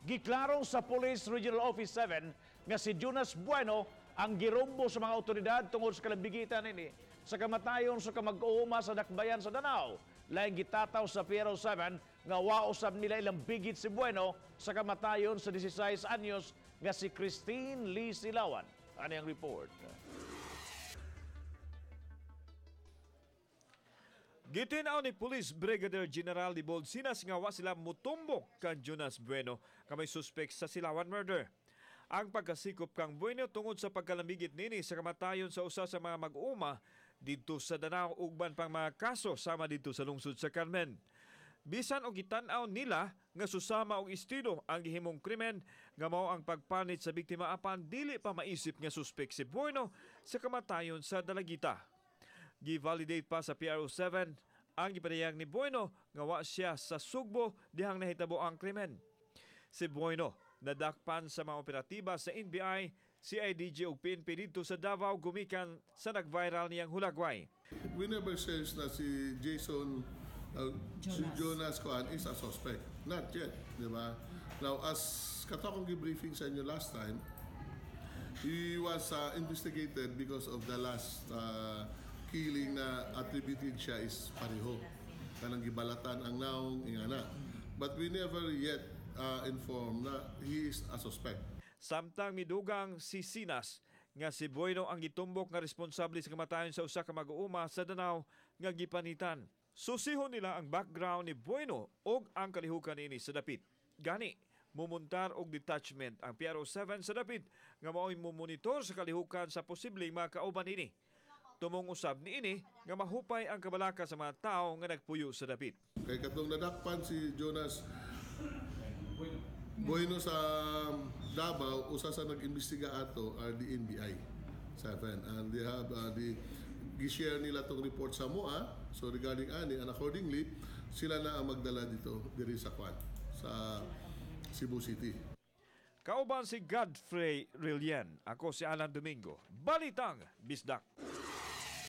Giklarong sa Police Regional Office 7 nga si Jonas Bueno ang girumbo sa mga otoridad tungod sa kalambigitan ini sa kamatayon sa kamag-uuma sa dakbayan sa Danao. Laing gitataw sa Piero 7 nga wausab nila ilang bigit si Bueno sa kamatayon sa 16 anyos nga si Christine Lee Silawan. Ano ang report? Gitinaw ni Police Brigadier General de Bolsinas nga wa sila mutumbok Kang Jonas Bueno kamay suspect sa Silawan murder. Ang pagkasikop kang Bueno tungod sa pagkalambigit nini sa kamatayon sa usa sa mga mag-uuma dito sa Danao ugban pang mga kaso sama dito sa lungsod sa Carmen. Bisan og gitan-aw nila nga susama og estilo ang gihimong krimen nga mao ang pagpanit sa biktima apan dili pa maisip nga suspect si Bueno sa kamatayon sa Dalagita. Gi-validate pa sa PRO7 ang gipadayag ni Bueno nga wa siya sa Sugbo dihang nahitabo ang krimen. Si Bueno nadakpan sa mga operatiba sa NBI, CIDG ug PNP dito sa Davao gumikan sa nag-viral niyang hulagway. We never says na si si Jonas Kwan is a suspect. Not yet, di ba? Now, as katakong gibriefing sa inyo last time, he was investigated because of the last killing na attributed siya is pareho. Kanang gibalatan ang naong ingana. But we never yet informed na he is a suspect. Samtang midugang si Sinas nga si Bueno ang gitumbok nga responsable sa kamatayon sa usa ka mag-uuma sa Danao nga gipanitan. Susihon nila ang background ni Bueno og ang kalihukan ini sa dapit. Gani, mumuntar og detachment ang PRO7 sa dapit nga mao'y mumonitor sa kalihukan sa posibleng mga kauban ini. Tumong usab ni ini nga mahupay ang kabalaka sa mga tao nga nagpuyo sa dapit. Kay katong nadakpan si Jonas Bueno sa Davao, usa sa nag-imbestiga ato are the NBI 7 and they have gi-share nila tong report sa MOA. So regarding ani and accordingly sila na ang magdala dito diri sa Kwan sa Cebu City. Kauban si Godfrey Rillian, ako si Alan Domingo, Balitang Bisdak.